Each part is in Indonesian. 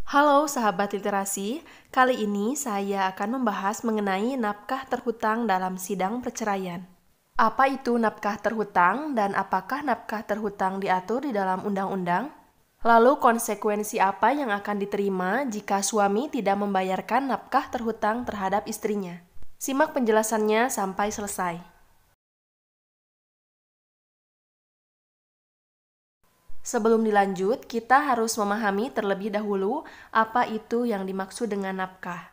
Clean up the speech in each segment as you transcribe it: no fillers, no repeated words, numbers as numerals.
Halo sahabat literasi, kali ini saya akan membahas mengenai nafkah terhutang dalam sidang perceraian. Apa itu nafkah terhutang dan apakah nafkah terhutang diatur di dalam undang-undang? Lalu konsekuensi apa yang akan diterima jika suami tidak membayarkan nafkah terhutang terhadap istrinya? Simak penjelasannya sampai selesai. Sebelum dilanjut, kita harus memahami terlebih dahulu apa itu yang dimaksud dengan nafkah.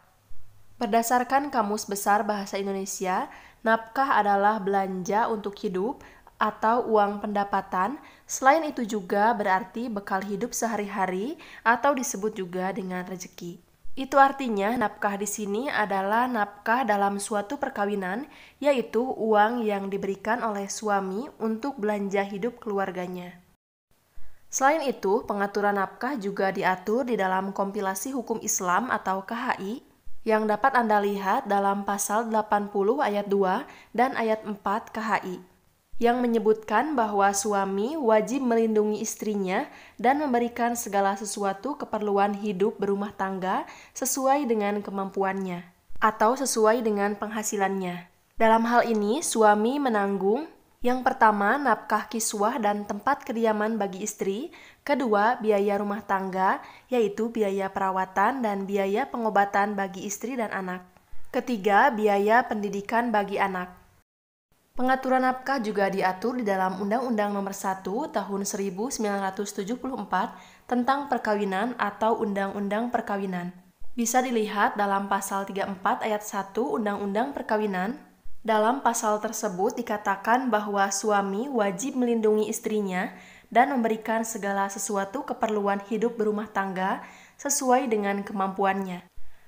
Berdasarkan Kamus Besar Bahasa Indonesia, nafkah adalah belanja untuk hidup atau uang pendapatan. Selain itu juga berarti bekal hidup sehari-hari atau disebut juga dengan rezeki. Itu artinya nafkah di sini adalah nafkah dalam suatu perkawinan, yaitu uang yang diberikan oleh suami untuk belanja hidup keluarganya. Selain itu, pengaturan nafkah juga diatur di dalam kompilasi hukum Islam atau KHI yang dapat Anda lihat dalam pasal 80 ayat 2 dan ayat 4 KHI yang menyebutkan bahwa suami wajib melindungi istrinya dan memberikan segala sesuatu keperluan hidup berumah tangga sesuai dengan kemampuannya atau sesuai dengan penghasilannya. Dalam hal ini, suami menanggung yang pertama, nafkah kiswah dan tempat kediaman bagi istri. Kedua, biaya rumah tangga, yaitu biaya perawatan dan biaya pengobatan bagi istri dan anak. Ketiga, biaya pendidikan bagi anak. Pengaturan nafkah juga diatur di dalam Undang-Undang Nomor 1 Tahun 1974 tentang perkawinan atau Undang-Undang Perkawinan. Bisa dilihat dalam pasal 34 ayat 1 Undang-Undang Perkawinan. Dalam pasal tersebut dikatakan bahwa suami wajib melindungi istrinya dan memberikan segala sesuatu keperluan hidup berumah tangga sesuai dengan kemampuannya.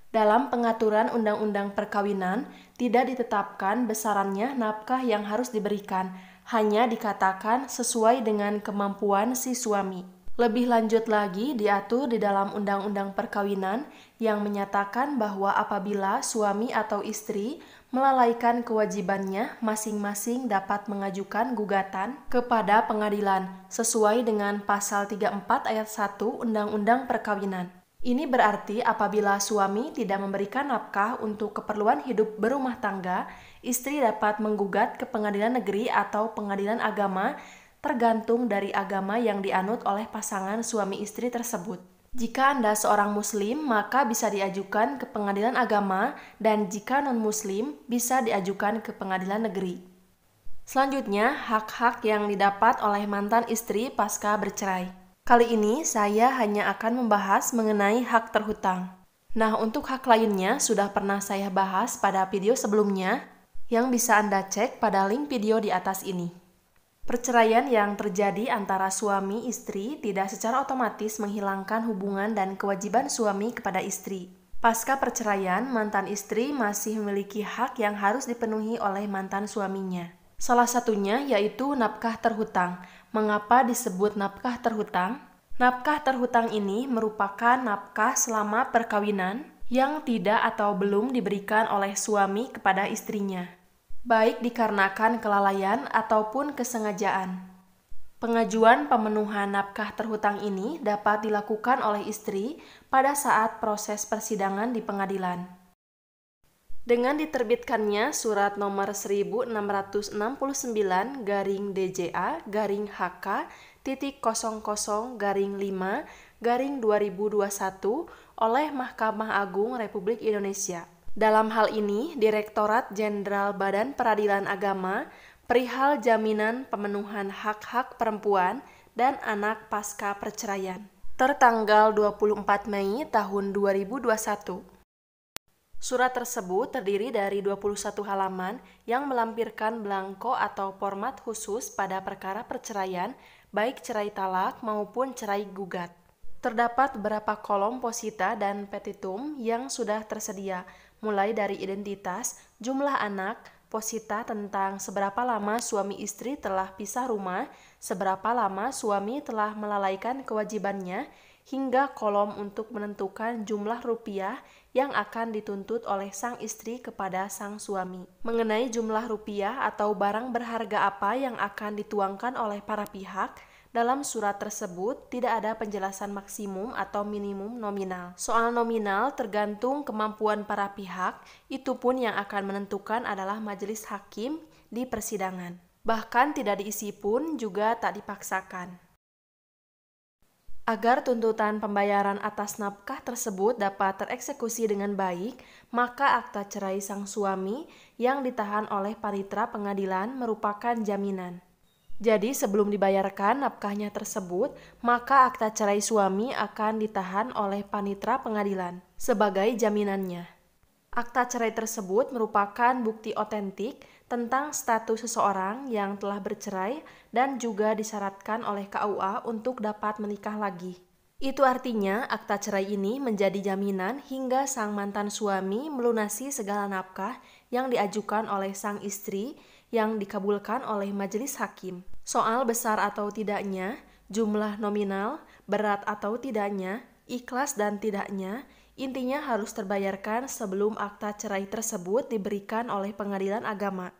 Dalam pengaturan undang-undang perkawinan, tidak ditetapkan besarannya nafkah yang harus diberikan, hanya dikatakan sesuai dengan kemampuan si suami. Lebih lanjut lagi diatur di dalam undang-undang perkawinan yang menyatakan bahwa apabila suami atau istri melalaikan kewajibannya, masing-masing dapat mengajukan gugatan kepada pengadilan sesuai dengan pasal 34 ayat 1 Undang-Undang Perkawinan. Ini berarti apabila suami tidak memberikan nafkah untuk keperluan hidup berumah tangga, istri dapat menggugat ke pengadilan negeri atau pengadilan agama tergantung dari agama yang dianut oleh pasangan suami istri tersebut. Jika Anda seorang muslim, maka bisa diajukan ke pengadilan agama, dan jika non-muslim, bisa diajukan ke pengadilan negeri. Selanjutnya, hak-hak yang didapat oleh mantan istri pasca bercerai. Kali ini saya hanya akan membahas mengenai hak terhutang. Nah, untuk hak lainnya sudah pernah saya bahas pada video sebelumnya, yang bisa Anda cek pada link video di atas ini. Perceraian yang terjadi antara suami istri tidak secara otomatis menghilangkan hubungan dan kewajiban suami kepada istri. Pasca perceraian, mantan istri masih memiliki hak yang harus dipenuhi oleh mantan suaminya. Salah satunya yaitu nafkah terhutang. Mengapa disebut nafkah terhutang? Nafkah terhutang ini merupakan nafkah selama perkawinan yang tidak atau belum diberikan oleh suami kepada istrinya, baik dikarenakan kelalaian ataupun kesengajaan. Pengajuan pemenuhan nafkah terhutang ini dapat dilakukan oleh istri pada saat proses persidangan di pengadilan. Dengan diterbitkannya Surat Nomor 1699-DJA-00-5-2021 oleh Mahkamah Agung Republik Indonesia. Dalam hal ini, Direktorat Jenderal Badan Peradilan Agama perihal jaminan pemenuhan hak-hak perempuan dan anak pasca perceraian. Tertanggal 24 Mei tahun 2021. Surat tersebut terdiri dari 21 halaman yang melampirkan belangko atau format khusus pada perkara perceraian, baik cerai talak maupun cerai gugat. Terdapat beberapa kolom posita dan petitum yang sudah tersedia, mulai dari identitas, jumlah anak, posita tentang seberapa lama suami istri telah pisah rumah, seberapa lama suami telah melalaikan kewajibannya, hingga kolom untuk menentukan jumlah rupiah yang akan dituntut oleh sang istri kepada sang suami. Mengenai jumlah rupiah atau barang berharga apa yang akan dituangkan oleh para pihak, Dalam surat tersebut tidak ada penjelasan maksimum atau minimum nominal. Soal nominal tergantung kemampuan para pihak, itu pun yang akan menentukan adalah majelis hakim di persidangan. Bahkan tidak diisi pun juga tak dipaksakan. Agar tuntutan pembayaran atas nafkah tersebut dapat tereksekusi dengan baik, maka akta cerai sang suami yang ditahan oleh panitera pengadilan merupakan jaminan. Jadi sebelum dibayarkan nafkahnya tersebut, maka akta cerai suami akan ditahan oleh panitera pengadilan sebagai jaminannya. Akta cerai tersebut merupakan bukti otentik tentang status seseorang yang telah bercerai dan juga disyaratkan oleh KUA untuk dapat menikah lagi. Itu artinya akta cerai ini menjadi jaminan hingga sang mantan suami melunasi segala nafkah yang diajukan oleh sang istri yang dikabulkan oleh majelis hakim. Soal besar atau tidaknya, jumlah nominal, berat atau tidaknya, ikhlas dan tidaknya, intinya harus terbayarkan sebelum akta cerai tersebut diberikan oleh pengadilan agama.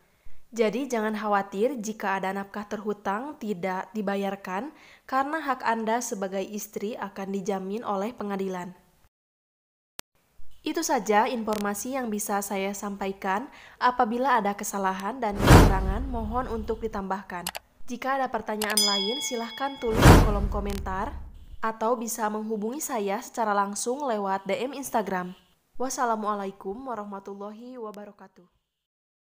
Jadi jangan khawatir jika ada nafkah terhutang tidak dibayarkan karena hak Anda sebagai istri akan dijamin oleh pengadilan. Itu saja informasi yang bisa saya sampaikan. Apabila ada kesalahan dan kekurangan, mohon untuk ditambahkan. Jika ada pertanyaan lain, silahkan tulis di kolom komentar atau bisa menghubungi saya secara langsung lewat DM Instagram. Wassalamualaikum warahmatullahi wabarakatuh.